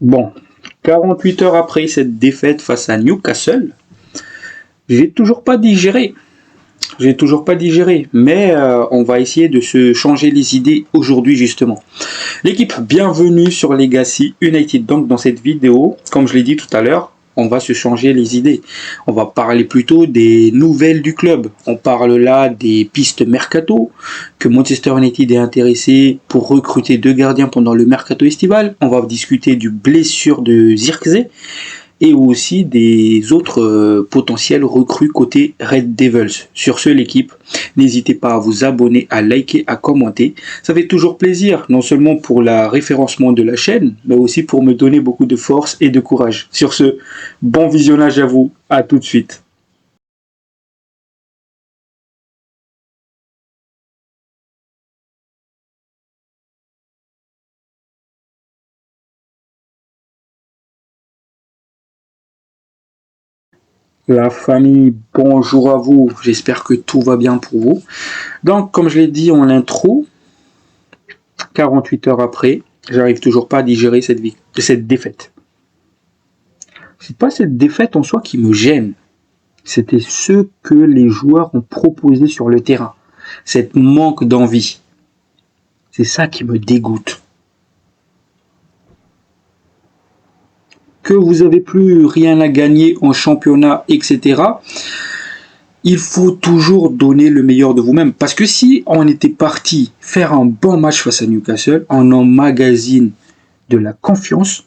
Bon, 48 heures après cette défaite face à Newcastle, j'ai toujours pas digéré. J'ai toujours pas digéré, mais on va essayer de se changer les idées aujourd'hui justement. L'équipe, bienvenue sur Legacy United. Donc dans cette vidéo, comme je l'ai dit tout à l'heure, on va se changer les idées. On va parler plutôt des nouvelles du club. On parle là des pistes mercato, que Manchester United est intéressé pour recruter 2 gardiens pendant le mercato estival. On va discuter du blessure de Zirkzee et aussi des autres potentiels recrues côté Red Devils. Sur ce, l'équipe, n'hésitez pas à vous abonner, à liker, à commenter. Ça fait toujours plaisir, non seulement pour le référencement de la chaîne, mais aussi pour me donner beaucoup de force et de courage. Sur ce, bon visionnage à vous, à tout de suite. La famille, bonjour à vous, j'espère que tout va bien pour vous. Donc, comme je l'ai dit en intro, 48 heures après, j'arrive toujours pas à digérer cette défaite. C'est pas cette défaite en soi qui me gêne, c'était ce que les joueurs ont proposé sur le terrain. Cette manque d'envie. C'est ça qui me dégoûte. Que vous avez plus rien à gagner en championnat, etc. Il faut toujours donner le meilleur de vous-même. Parce que si on était parti faire un bon match face à Newcastle, on emmagasine de la confiance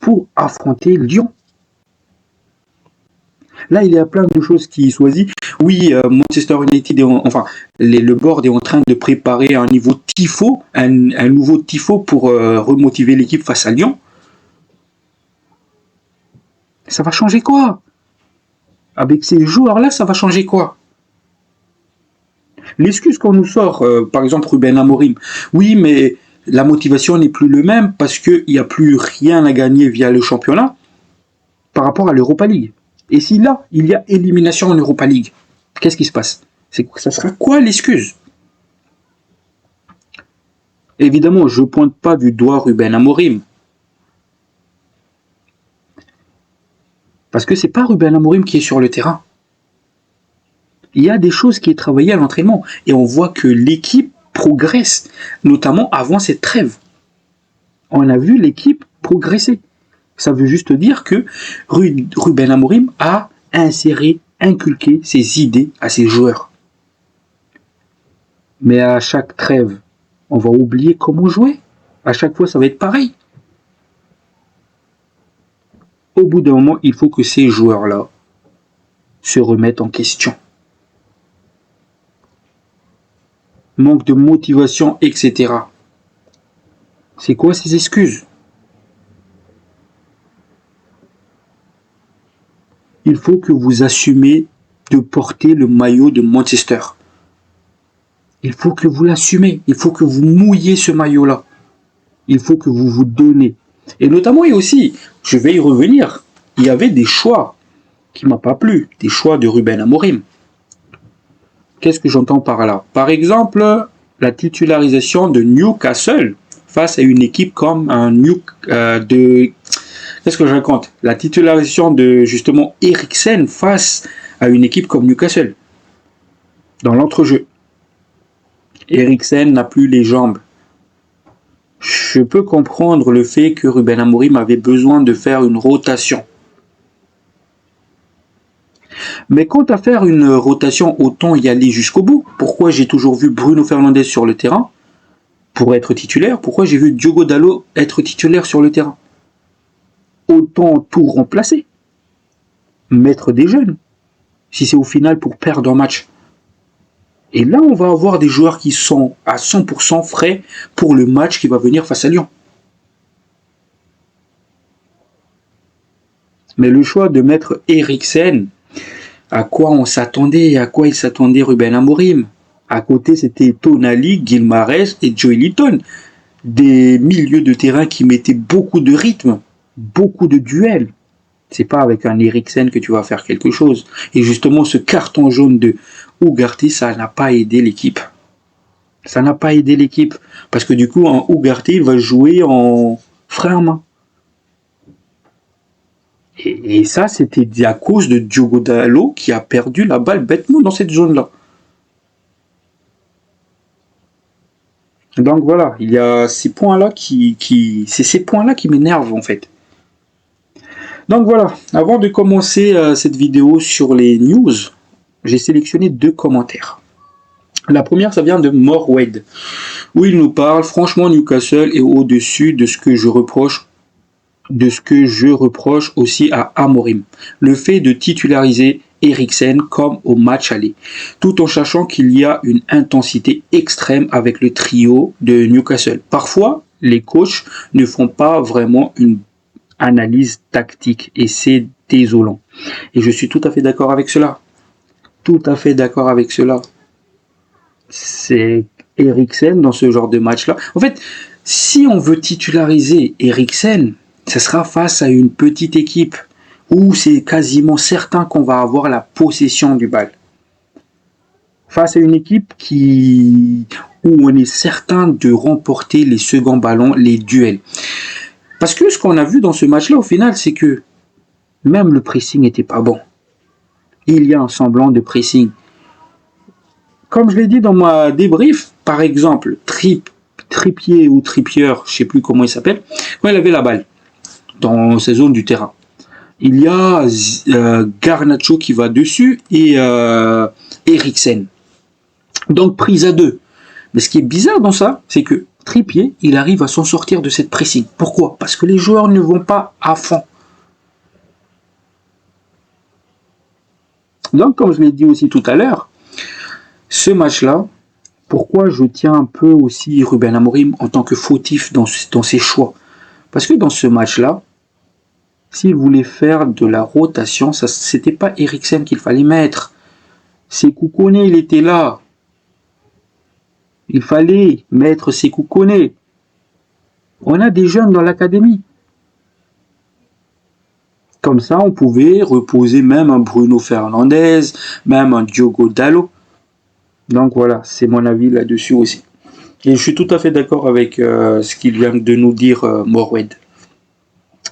pour affronter Lyon. Là, il y a plein de choses qui choisissent. Oui, Manchester United, le board est en train de préparer un niveau tifo, un nouveau tifo pour remotiver l'équipe face à Lyon. Ça va changer quoi? Avec ces joueurs-là, ça va changer quoi? L'excuse qu'on nous sort, par exemple Ruben Amorim, oui, mais la motivation n'est plus le même parce qu'il n'y a plus rien à gagner via le championnat par rapport à l'Europa League. Et si là, il y a élimination en Europa League, qu'est-ce qui se passe? Ça sera quoi l'excuse? Évidemment, je ne pointe pas du doigt Ruben Amorim. Parce que c'est pas Ruben Amorim qui est sur le terrain. Il y a des choses qui est travaillées à l'entraînement. Et on voit que l'équipe progresse, notamment avant cette trêve. On a vu l'équipe progresser. Ça veut juste dire que Ruben Amorim a inséré, inculqué ses idées à ses joueurs. Mais à chaque trêve, on va oublier comment jouer. À chaque fois, ça va être pareil. Au bout d'un moment, il faut que ces joueurs-là se remettent en question. Manque de motivation, etc. C'est quoi ces excuses? Il faut que vous assumez de porter le maillot de Manchester. Il faut que vous l'assumez. Il faut que vous mouillez ce maillot-là. Il faut que vous vous donnez. Et notamment, et aussi, je vais y revenir, il y avait des choix qui ne m'ont pas plu, des choix de Ruben Amorim. Qu'est-ce que j'entends par là? Par exemple, la titularisation de Newcastle face à une équipe comme qu'est-ce que je raconte? La titularisation de justement Eriksen face à une équipe comme Newcastle. Dans l'entrejeu. Eriksen n'a plus les jambes. Je peux comprendre le fait que Ruben Amorim avait besoin de faire une rotation. Mais quant à faire une rotation, autant y aller jusqu'au bout. Pourquoi j'ai toujours vu Bruno Fernandes sur le terrain pour être titulaire? Pourquoi j'ai vu Diogo Dalot être titulaire sur le terrain? Autant tout remplacer. Mettre des jeunes. Si c'est au final pour perdre un match. Et là, on va avoir des joueurs qui sont à 100% frais pour le match qui va venir face à Lyon. Mais le choix de mettre Eriksen, à quoi on s'attendait? À quoi il s'attendait Ruben Amorim? À côté, c'était Tonali, Guilmares et Joelinton. Des milieux de terrain qui mettaient beaucoup de rythme, beaucoup de duels. C'est pas avec un Eriksen que tu vas faire quelque chose. Et justement, ce carton jaune de Ugarte, ça n'a pas aidé l'équipe. Ça n'a pas aidé l'équipe. Parce que du coup, un Ugarte va jouer en frein à main. Et ça, c'était à cause de Diogo Dalot qui a perdu la balle bêtement dans cette zone-là. Donc voilà, il y a ces points-là c'est ces points-là qui m'énervent en fait. Donc voilà, avant de commencer cette vidéo sur les news, j'ai sélectionné 2 commentaires. La première, ça vient de Morwed, où il nous parle, franchement, Newcastle est au-dessus de ce que je reproche aussi à Amorim. Le fait de titulariser Eriksen comme au match aller, tout en sachant qu'il y a une intensité extrême avec le trio de Newcastle. Parfois, les coachs ne font pas vraiment une analyse tactique et c'est désolant. Et je suis tout à fait d'accord avec cela. Tout à fait d'accord avec cela. C'est Eriksen dans ce genre de match-là. En fait, si on veut titulariser Eriksen, ce sera face à une petite équipe où c'est quasiment certain qu'on va avoir la possession du ballon. Face à une équipe où on est certain de remporter les seconds ballons, les duels. Parce que ce qu'on a vu dans ce match-là, au final, c'est que même le pressing n'était pas bon. Il y a un semblant de pressing. Comme je l'ai dit dans ma débrief, par exemple, Trippier ou Trippier, je ne sais plus comment il s'appelle, quand il avait la balle dans sa zone du terrain, il y a Garnacho qui va dessus et Eriksen. Donc prise à 2. Mais ce qui est bizarre dans ça, c'est que Trippier, il arrive à s'en sortir de cette pressing. Pourquoi? Parce que les joueurs ne vont pas à fond. Donc, comme je l'ai dit aussi tout à l'heure, ce match-là, pourquoi je tiens un peu aussi Ruben Amorim en tant que fautif dans ses choix? Parce que dans ce match-là, s'il voulait faire de la rotation, c'était pas Eriksen qu'il fallait mettre. Sékou Koné, il était là. Il fallait mettre Sékou Koné. On a des jeunes dans l'académie. Comme ça, on pouvait reposer même un Bruno Fernandes, même un Diogo Dalot. Donc voilà, c'est mon avis là-dessus aussi. Et je suis tout à fait d'accord avec ce qu'il vient de nous dire Morwed.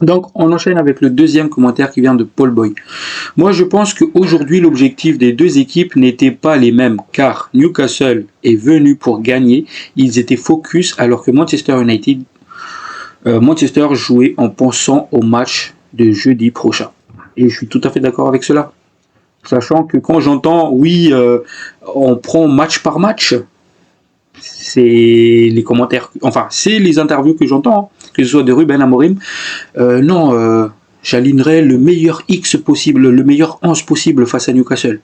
Donc on enchaîne avec le deuxième commentaire qui vient de Paul Boy. Moi je pense qu'aujourd'hui l'objectif des deux équipes n'était pas les mêmes car Newcastle est venu pour gagner, ils étaient focus alors que Manchester United, Manchester jouait en pensant au match de jeudi prochain. Et je suis tout à fait d'accord avec cela. Sachant que quand j'entends, oui, on prend match par match, c'est les commentaires, enfin, c'est les interviews que j'entends, que ce soit de Ruben Amorim. Non, j'alignerai le meilleur X possible, le meilleur 11 possible face à Newcastle.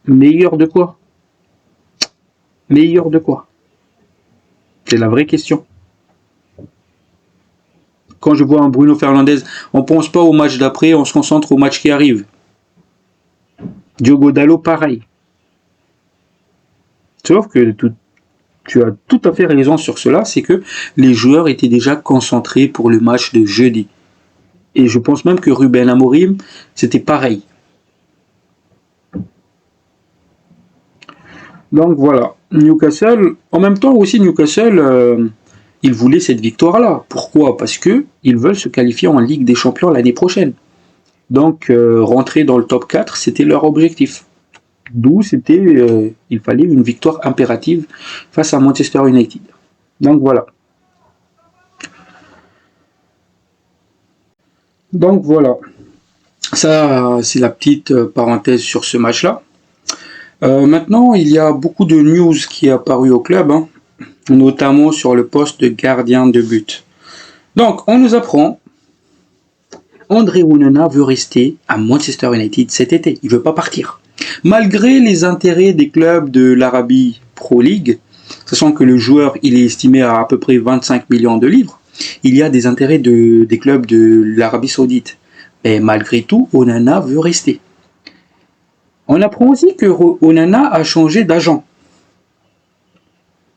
Meilleur de quoi? Meilleur de quoi? C'est la vraie question. Quand je vois un Bruno Fernandes, on ne pense pas au match d'après, on se concentre au match qui arrive. Diogo Dalot, pareil. Sauf que tu as tout à fait raison sur cela, c'est que les joueurs étaient déjà concentrés pour le match de jeudi. Et je pense même que Ruben Amorim, c'était pareil. Donc voilà, Newcastle, en même temps aussi Newcastle, ils voulaient cette victoire-là. Pourquoi? Parce qu'ils veulent se qualifier en Ligue des Champions l'année prochaine. Donc, rentrer dans le top 4, c'était leur objectif. D'où il fallait une victoire impérative face à Manchester United. Donc voilà. Ça, c'est la petite parenthèse sur ce match-là. Maintenant, il y a beaucoup de news qui est apparu au club, notamment sur le poste de gardien de but. Donc, on nous apprend André Onana veut rester à Manchester United cet été. Il ne veut pas partir. Malgré les intérêts des clubs de l'Arabie Pro League, sachant que le joueur il est estimé à peu près 25 millions de livres, il y a des intérêts des clubs de l'Arabie Saoudite. Mais malgré tout, Onana veut rester. On apprend aussi que Onana a changé d'agent.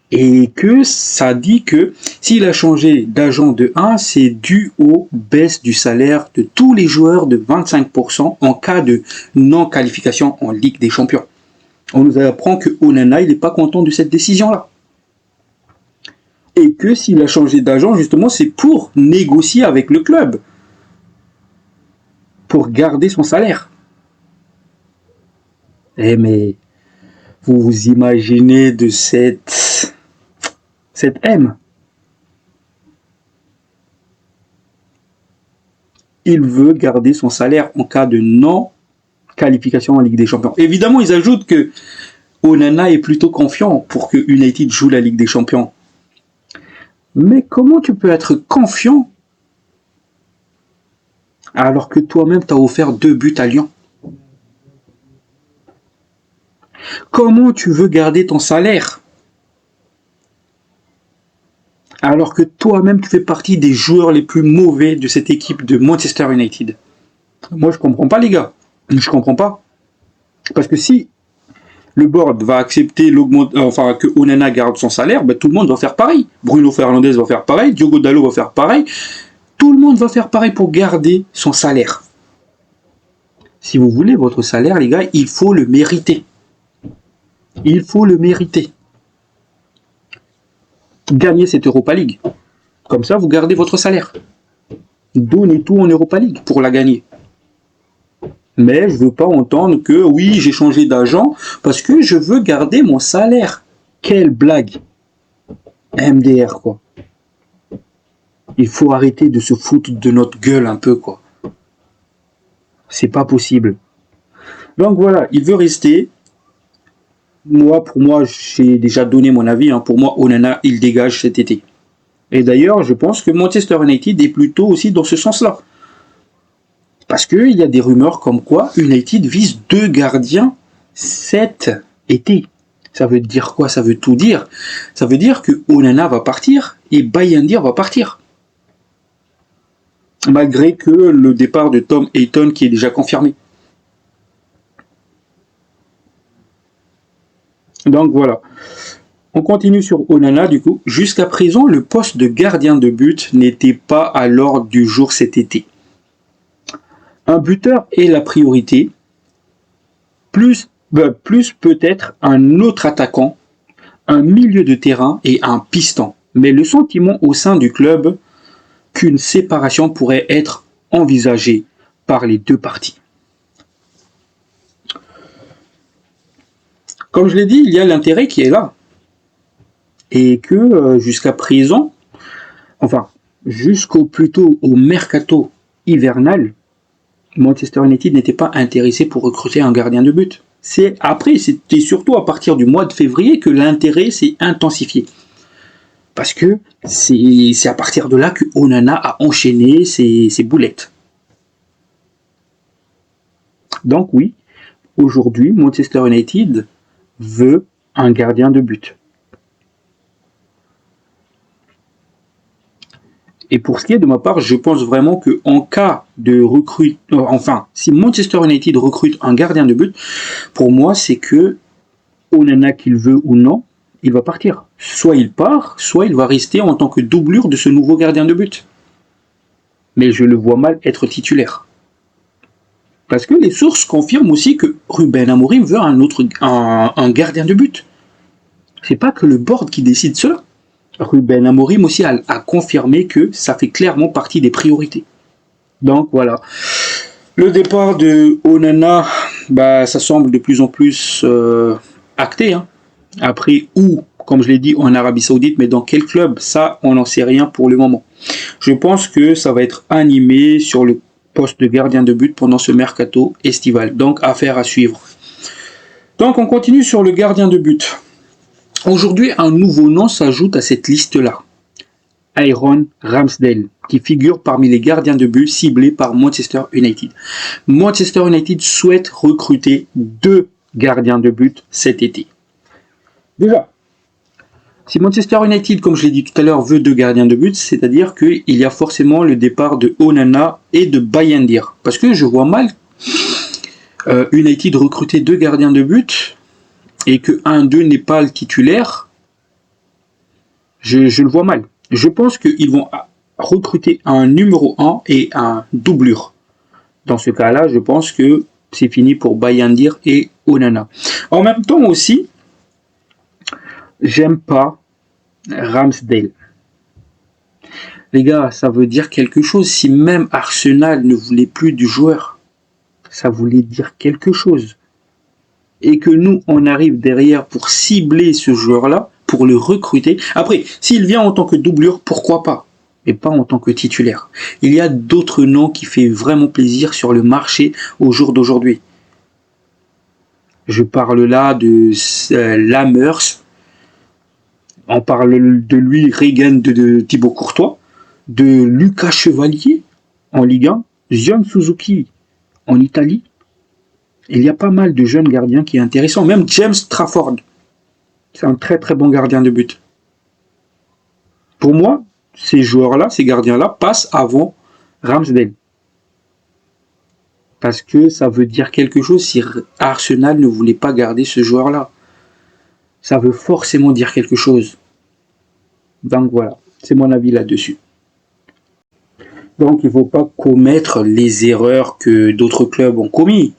Et que ça dit que s'il a changé d'agent de 1, c'est dû aux baisses du salaire de tous les joueurs de 25% en cas de non-qualification en Ligue des Champions. On nous apprend que Onana, il n'est pas content de cette décision-là. Et que s'il a changé d'agent, justement, c'est pour négocier avec le club. pour garder son salaire. Eh mais vous vous imaginez de cette M. Il veut garder son salaire en cas de non-qualification en Ligue des Champions. Évidemment, ils ajoutent que Onana est plutôt confiant pour que United joue la Ligue des Champions. Mais comment tu peux être confiant alors que toi-même t'as offert 2 buts à Lyon? Comment tu veux garder ton salaire alors que toi-même tu fais partie des joueurs les plus mauvais de cette équipe de Manchester United? Moi je comprends pas les gars, je comprends pas. Parce que si le board va accepter que Onana garde son salaire, ben, tout le monde va faire pareil. Bruno Fernandes va faire pareil, Diogo Dalot va faire pareil. Tout le monde va faire pareil pour garder son salaire. Si vous voulez votre salaire, les gars, il faut le mériter. Il faut le mériter. Gagnez cette Europa League. Comme ça, vous gardez votre salaire. Donnez tout en Europa League pour la gagner. Mais je ne veux pas entendre que oui, j'ai changé d'agent parce que je veux garder mon salaire. Quelle blague. MDR, quoi. Il faut arrêter de se foutre de notre gueule un peu, quoi. C'est pas possible. Donc voilà, il veut rester. Pour moi, j'ai déjà donné mon avis. Pour moi, Onana, il dégage cet été. Et d'ailleurs, je pense que Manchester United est plutôt aussi dans ce sens-là. Parce qu'il y a des rumeurs comme quoi United vise 2 gardiens cet été. Ça veut dire quoi? Ça veut tout dire. Ça veut dire que Onana va partir et Bayindir va partir. Malgré que le départ de Tom Heaton qui est déjà confirmé. Donc voilà. On continue sur Onana du coup. Jusqu'à présent, le poste de gardien de but n'était pas à l'ordre du jour cet été. Un buteur est la priorité, plus peut-être un autre attaquant, un milieu de terrain et un piston. Mais le sentiment au sein du club qu'une séparation pourrait être envisagée par les 2 parties. Comme je l'ai dit, il y a l'intérêt qui est là. Et que jusqu'à présent, plutôt au mercato hivernal, Manchester United n'était pas intéressé pour recruter un gardien de but. C'était surtout à partir du mois de février que l'intérêt s'est intensifié. Parce que c'est à partir de là que Onana a enchaîné ses boulettes. Donc oui, aujourd'hui, Manchester United veut un gardien de but. Et pour ce qui est de ma part, je pense vraiment qu'en cas de si Manchester United recrute un gardien de but, pour moi, c'est que Onana, qu'il veut ou non, il va partir. Soit il part, soit il va rester en tant que doublure de ce nouveau gardien de but. Mais je le vois mal être titulaire. Parce que les sources confirment aussi que Ruben Amorim veut un gardien de but. C'est pas que le board qui décide cela. Ruben Amorim aussi a confirmé que ça fait clairement partie des priorités. Donc voilà. Le départ de Onana, ça semble de plus en plus acté. Après, comme je l'ai dit, en Arabie Saoudite, mais dans quel club? Ça, on n'en sait rien pour le moment. Je pense que ça va être animé sur le poste de gardien de but pendant ce mercato estival. Donc, affaire à suivre. Donc, on continue sur le gardien de but. Aujourd'hui, un nouveau nom s'ajoute à cette liste-là. Aaron Ramsdale, qui figure parmi les gardiens de but ciblés par Manchester United. Manchester United souhaite recruter 2 gardiens de but cet été. Déjà, si Manchester United, comme je l'ai dit tout à l'heure, veut 2 gardiens de but, c'est-à-dire qu'il y a forcément le départ de Onana et de Bayindir. Parce que je vois mal United recruter 2 gardiens de but et que un d'eux n'est pas le titulaire. Je le vois mal. Je pense qu'ils vont recruter un numéro 1 et un doublure. Dans ce cas-là, je pense que c'est fini pour Bayindir et Onana. En même temps aussi, j'aime pas Ramsdale. Les gars, ça veut dire quelque chose. Si même Arsenal ne voulait plus du joueur, ça voulait dire quelque chose. Et que nous, on arrive derrière pour cibler ce joueur-là, pour le recruter. Après, s'il vient en tant que doublure, pourquoi pas? Mais pas en tant que titulaire. Il y a d'autres noms qui font vraiment plaisir sur le marché au jour d'aujourd'hui. Je parle là de Lamers. On parle de lui, Regan de Thibaut Courtois, de Lucas Chevalier en Ligue 1, Zion Suzuki en Italie. Il y a pas mal de jeunes gardiens qui est intéressant. Même James Trafford, c'est un très très bon gardien de but. Pour moi, ces joueurs-là, ces gardiens-là, passent avant Ramsdale. Parce que ça veut dire quelque chose si Arsenal ne voulait pas garder ce joueur-là. Ça veut forcément dire quelque chose. Donc voilà, c'est mon avis là-dessus. Donc il ne faut pas commettre les erreurs que d'autres clubs ont commis.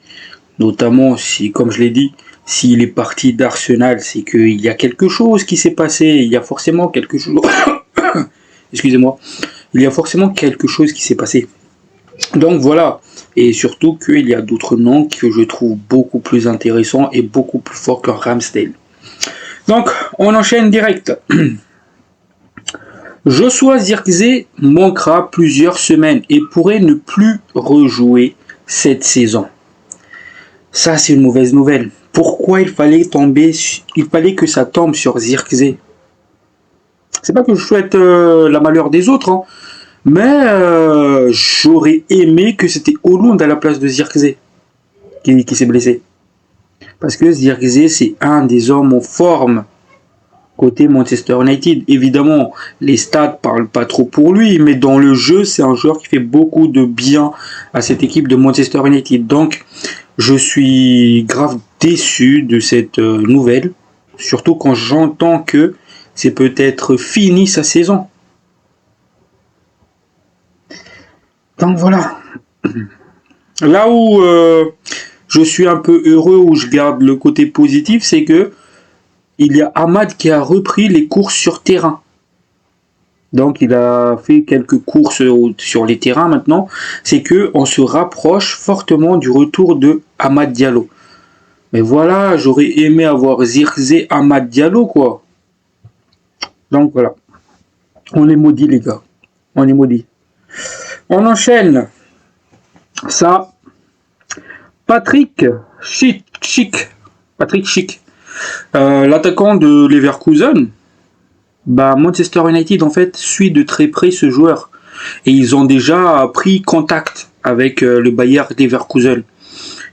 Notamment si, comme je l'ai dit, s'il est parti d'Arsenal, c'est qu'il y a quelque chose qui s'est passé. Il y a forcément quelque chose. Excusez-moi. Il y a forcément quelque chose qui s'est passé. Donc voilà. Et surtout qu'il y a d'autres noms que je trouve beaucoup plus intéressants et beaucoup plus forts que Ramsdale. Donc, on enchaîne direct. Joshua Zirkzee manquera plusieurs semaines et pourrait ne plus rejouer cette saison. Ça, c'est une mauvaise nouvelle. Pourquoi il fallait que ça tombe sur Zirkzee? C'est pas que je souhaite la malheur des autres, hein, mais j'aurais aimé que c'était Haaland à la place de Zirkzee qui s'est blessé. Parce que Zirkzee, c'est un des hommes en forme côté Manchester United. Évidemment, les stats parlent pas trop pour lui, mais dans le jeu, c'est un joueur qui fait beaucoup de bien à cette équipe de Manchester United. Donc, je suis grave déçu de cette nouvelle, surtout quand j'entends que c'est peut-être fini sa saison. Donc voilà. Là où je suis un peu heureux, où je garde le côté positif, c'est que il y a Ahmad qui a repris les courses sur terrain. Donc il a fait quelques courses sur les terrains maintenant. C'est que on se rapproche fortement du retour de Amad Diallo. Mais voilà, j'aurais aimé avoir Zirkzee, Amad Diallo, quoi. Donc voilà. On est maudits, les gars. On est maudits. On enchaîne. Ça. Patrick Schick. L'attaquant de Leverkusen. Manchester United, en fait, suit de très près ce joueur. Et ils ont déjà pris contact avec le Bayer Leverkusen.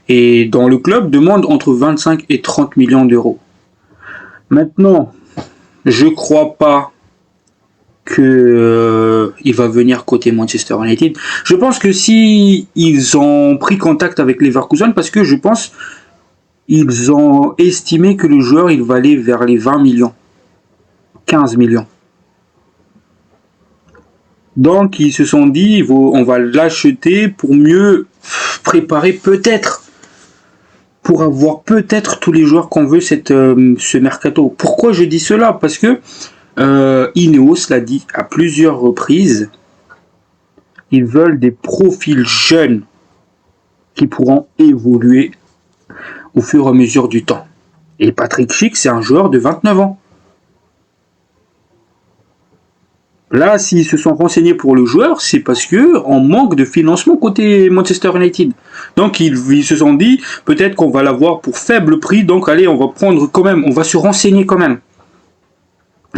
Et dans le club demande entre 25 et 30 millions d'euros. Maintenant, je crois pas que il va venir côté Manchester United. Je pense que si ils ont pris contact avec Leverkusen, parce que je pense ils ont estimé que le joueur il va aller vers les 20 millions, 15 millions. Donc ils se sont dit on va l'acheter pour mieux préparer peut-être, pour avoir peut-être tous les joueurs qu'on veut ce mercato. Pourquoi je dis cela? Parce que Ineos l'a dit à plusieurs reprises, ils veulent des profils jeunes qui pourront évoluer au fur et à mesure du temps. Et Patrick Schick, c'est un joueur de 29 ans. Là, s'ils se sont renseignés pour le joueur, c'est parce que on manque de financement côté Manchester United. Donc ils se sont dit, peut-être qu'on va l'avoir pour faible prix, donc allez, on va prendre quand même, on va se renseigner quand même.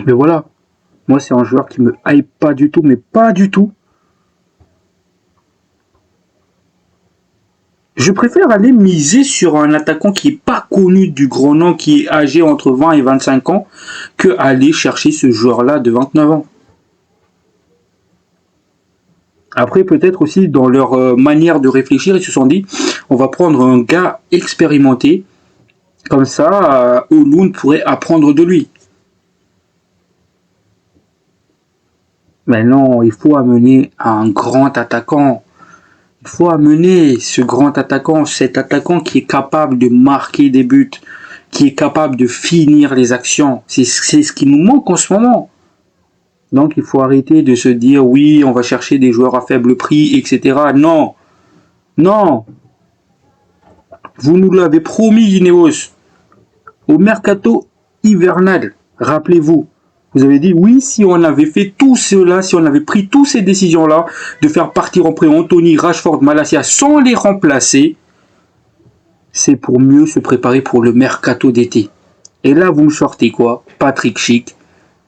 Mais voilà, moi c'est un joueur qui me hype pas du tout, mais pas du tout. Je préfère aller miser sur un attaquant qui n'est pas connu du grand nom, qui est âgé entre 20 et 25 ans, que aller chercher ce joueur-là de 29 ans. Après, peut-être aussi dans leur manière de réfléchir, ils se sont dit, on va prendre un gars expérimenté, comme ça, Haaland pourrait apprendre de lui. Mais non, il faut amener un grand attaquant. Il faut amener ce grand attaquant, cet attaquant qui est capable de marquer des buts, qui est capable de finir les actions. C'est ce qui nous manque en ce moment. Donc il faut arrêter de se dire oui, on va chercher des joueurs à faible prix, etc. Non, non. Vous nous l'avez promis, Ineos, au mercato hivernal. Rappelez-vous, vous avez dit oui, si on avait fait tout cela, si on avait pris toutes ces décisions-là, de faire partir en prêt Anthony, Rashford, Malacia sans les remplacer, c'est pour mieux se préparer pour le mercato d'été. Et là, vous me sortez quoi? Patrick Schick,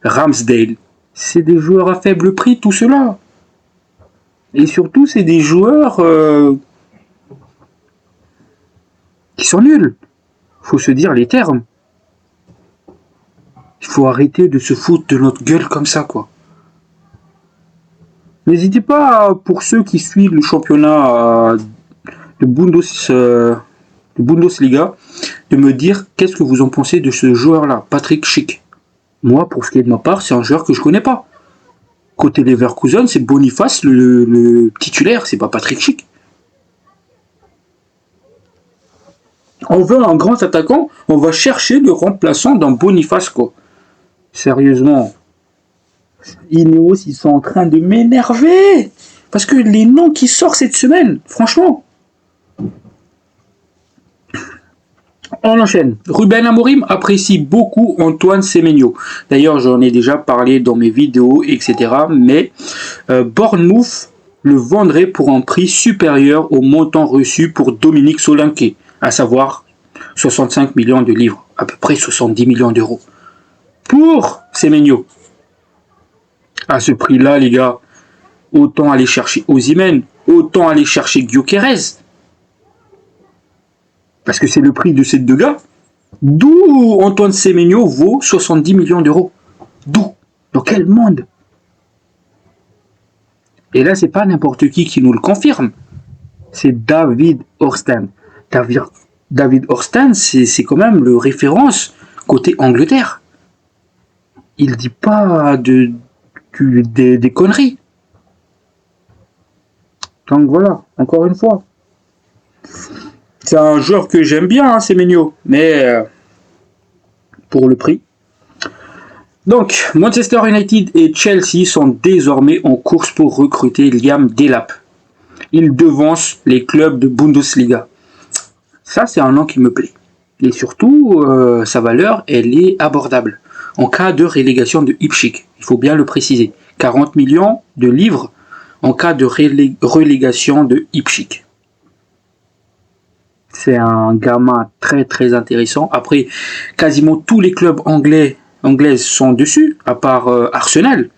Ramsdale, c'est des joueurs à faible prix, tout cela. Et surtout, c'est des joueurs qui sont nuls. Faut se dire les termes. Il faut arrêter de se foutre de notre gueule comme ça, quoi. N'hésitez pas, pour ceux qui suivent le championnat de Bundesliga, de me dire qu'est-ce que vous en pensez de ce joueur-là, Patrick Schick. Moi, pour ce qui est de ma part, c'est un joueur que je connais pas. Côté Leverkusen, c'est Boniface le titulaire, c'est pas Patrick Schick. On veut un grand attaquant, on va chercher le remplaçant dans Boniface, quoi. Sérieusement. Ineos, ils sont en train de m'énerver. Parce que les noms qui sortent cette semaine, franchement. On enchaîne. Ruben Amorim apprécie beaucoup Antoine Semenyo. D'ailleurs, j'en ai déjà parlé dans mes vidéos, etc. Mais Bournemouth le vendrait pour un prix supérieur au montant reçu pour Dominique Solanke, à savoir 65 millions de livres, à peu près 70 millions d'euros. Pour Semenyo. À ce prix-là, les gars, autant aller chercher Osimhen, autant aller chercher Gyökeres. Parce que c'est le prix de ces deux gars. D'où Antoine Semenyo vaut 70 millions d'euros. D'où? Dans quel monde? Et là, c'est pas n'importe qui nous le confirme. C'est David Ornstein. David Ornstein, c'est quand même le référence côté Angleterre. Il dit pas des conneries. Donc voilà, encore une fois. C'est un joueur que j'aime bien, hein, Semenyo, mais pour le prix. Donc, Manchester United et Chelsea sont désormais en course pour recruter Liam Delap. Il devance les clubs de Bundesliga. Ça, c'est un nom qui me plaît. Et surtout, sa valeur, elle est abordable. En cas de relégation de Ipswich, il faut bien le préciser. 40 millions de livres en cas de relégation de Ipswich. C'est un gamin très très intéressant. Après, quasiment tous les clubs anglaises sont dessus, à part Arsenal.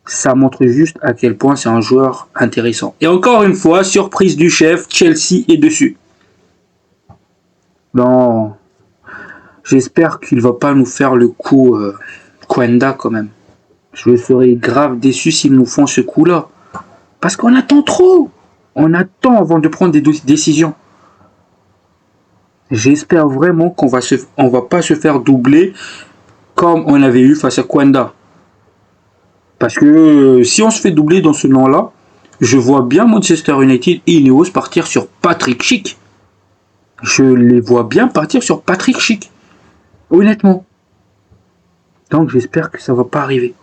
Ça montre juste à quel point c'est un joueur intéressant. Et encore une fois, surprise du chef, Chelsea est dessus. Non, j'espère qu'il va pas nous faire le coup Quenda quand même. Je serais grave déçu s'ils nous font ce coup-là. Parce qu'on attend trop. On attend avant de prendre des décisions. J'espère vraiment qu'on va pas se faire doubler comme on avait eu face à Quenda. Parce que si on se fait doubler dans ce nom-là, je vois bien Manchester United et Ineos partir sur Patrick Schick. Je les vois bien partir sur Patrick Schick. Honnêtement. Donc j'espère que ça va pas arriver.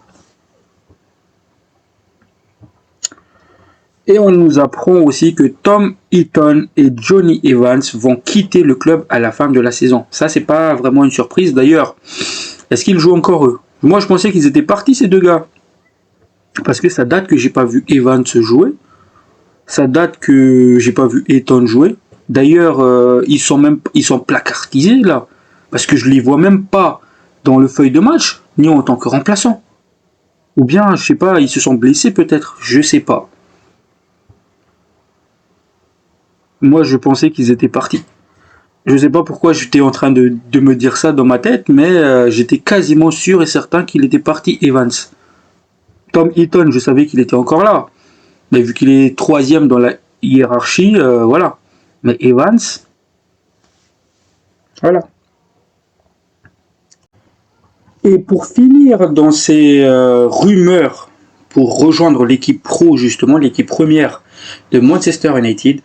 Et on nous apprend aussi que Tom Heaton et Johnny Evans vont quitter le club à la fin de la saison. Ça, c'est pas vraiment une surprise. D'ailleurs, est-ce qu'ils jouent encore eux? Moi, je pensais qu'ils étaient partis, ces deux gars. Parce que ça date que j'ai pas vu Evans jouer. Ça date que j'ai pas vu Heaton jouer. D'ailleurs, ils sont placardisés, là. Parce que je les vois même pas dans le feuille de match, ni en tant que remplaçant. Ou bien, je sais pas, ils se sont blessés peut-être. Je sais pas. Moi, je pensais qu'ils étaient partis. Je sais pas pourquoi j'étais en train de me dire ça dans ma tête, mais j'étais quasiment sûr et certain qu'il était parti, Evans. Tom Heaton, je savais qu'il était encore là. Mais vu qu'il est 3e dans la hiérarchie, voilà. Mais Evans, voilà. Et pour finir dans ces rumeurs, pour rejoindre l'équipe pro, justement, l'équipe première de Manchester United,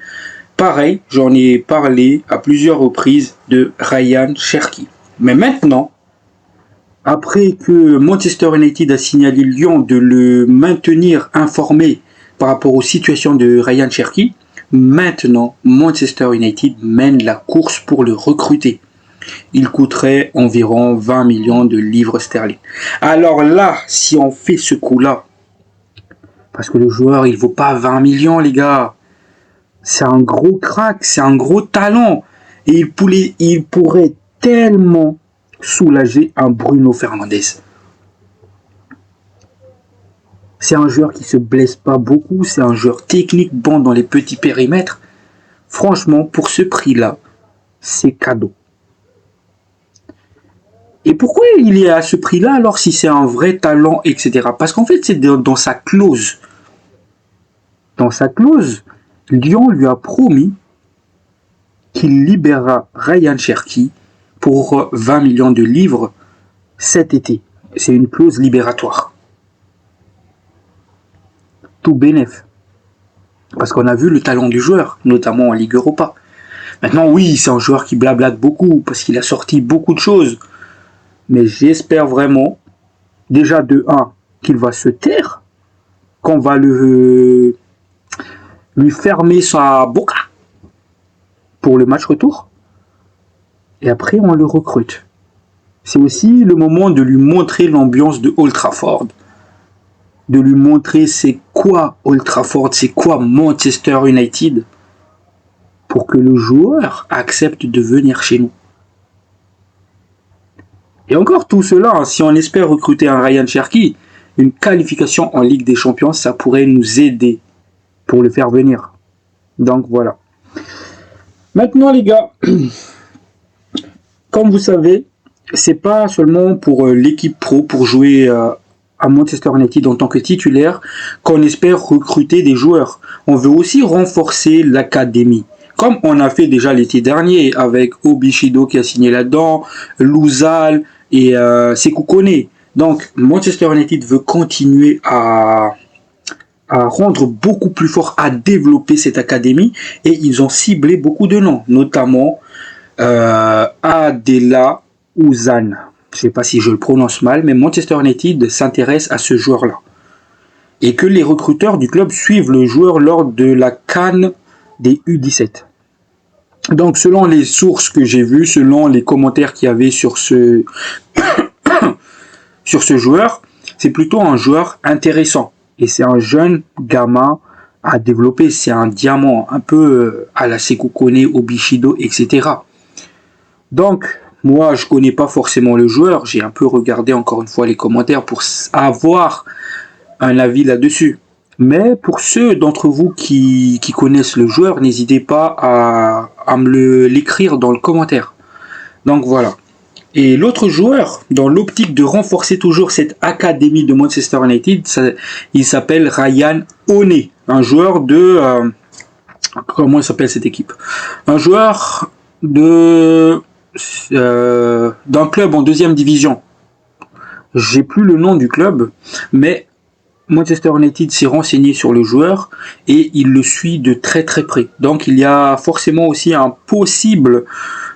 pareil, j'en ai parlé à plusieurs reprises de Ryan Cherki. Mais maintenant, après que Manchester United a signalé Lyon de le maintenir informé par rapport aux situations de Ryan Cherki, Maintenant, Manchester United mène la course pour le recruter. Il coûterait environ 20 millions de livres sterling. Alors là, si on fait ce coup-là, parce que le joueur, il vaut pas 20 millions, les gars. C'est un gros crack, c'est un gros talent. Et il pourrait tellement soulager un Bruno Fernandes. C'est un joueur qui se blesse pas beaucoup, c'est un joueur technique bon dans les petits périmètres. Franchement, pour ce prix-là, c'est cadeau. Et pourquoi il est à ce prix-là alors si c'est un vrai talent, etc. Parce qu'en fait, c'est dans sa clause. Dans sa clause, Lyon lui a promis qu'il libérera Ryan Cherki pour 20 millions de livres cet été. C'est une clause libératoire. Tout bénef. Parce qu'on a vu le talent du joueur, notamment en Ligue Europa. Maintenant, oui, c'est un joueur qui blablate beaucoup, parce qu'il a sorti beaucoup de choses. Mais j'espère vraiment, déjà de 1, qu'il va se taire, qu'on va lui fermer sa boca pour le match retour. Et après, on le recrute. C'est aussi le moment de lui montrer l'ambiance de Old Trafford. De lui montrer c'est quoi Old Trafford, c'est quoi Manchester United, pour que le joueur accepte de venir chez nous. Et encore tout cela, si on espère recruter un Ryan Cherki, une qualification en Ligue des Champions, ça pourrait nous aider pour le faire venir. Donc voilà. Maintenant les gars, comme vous savez, c'est pas seulement pour l'équipe pro, pour jouer à Manchester United en tant que titulaire, qu'on espère recruter des joueurs. On veut aussi renforcer l'académie. Comme on a fait déjà l'été dernier avec Obishido qui a signé là-dedans, Louzal et Sekou Kone. Donc Manchester United veut continuer à rendre beaucoup plus fort, à développer cette académie, et ils ont ciblé beaucoup de noms, notamment Adela Ouzan. Je ne sais pas si je le prononce mal, mais Manchester United s'intéresse à ce joueur-là. Et que les recruteurs du club suivent le joueur lors de la CAN des U17. Donc selon les sources que j'ai vues, selon les commentaires qu'il y avait sur ce joueur, c'est plutôt un joueur intéressant. Et c'est un jeune gamin à développer. C'est un diamant, un peu à la Sekou Kone, Obishido, etc. Donc, moi, je connais pas forcément le joueur. J'ai un peu regardé encore une fois les commentaires pour avoir un avis là-dessus. Mais pour ceux d'entre vous qui connaissent le joueur, n'hésitez pas à me l'écrire dans le commentaire. Donc voilà. Et l'autre joueur, dans l'optique de renforcer toujours cette académie de Manchester United, il s'appelle Ryan One, un joueur de... comment s'appelle cette équipe? Un joueur d'un club en 2e division. J'ai plus le nom du club, mais Manchester United s'est renseigné sur le joueur et il le suit de très très près. Donc il y a forcément aussi un possible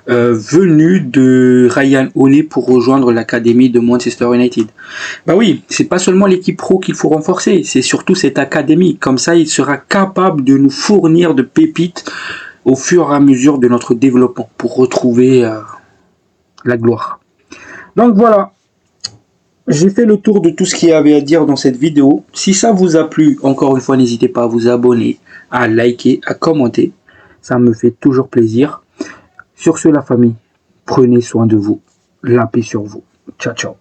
venu de Ryan One pour rejoindre l'académie de Manchester United. Bah oui, c'est pas seulement l'équipe pro qu'il faut renforcer, c'est surtout cette académie. Comme ça, il sera capable de nous fournir de pépites au fur et à mesure de notre développement pour retrouver la gloire. Donc voilà, j'ai fait le tour de tout ce qu'il y avait à dire dans cette vidéo. Si ça vous a plu, encore une fois, n'hésitez pas à vous abonner, à liker, à commenter. Ça me fait toujours plaisir. Sur ce, la famille, prenez soin de vous. La paix sur vous. Ciao, ciao.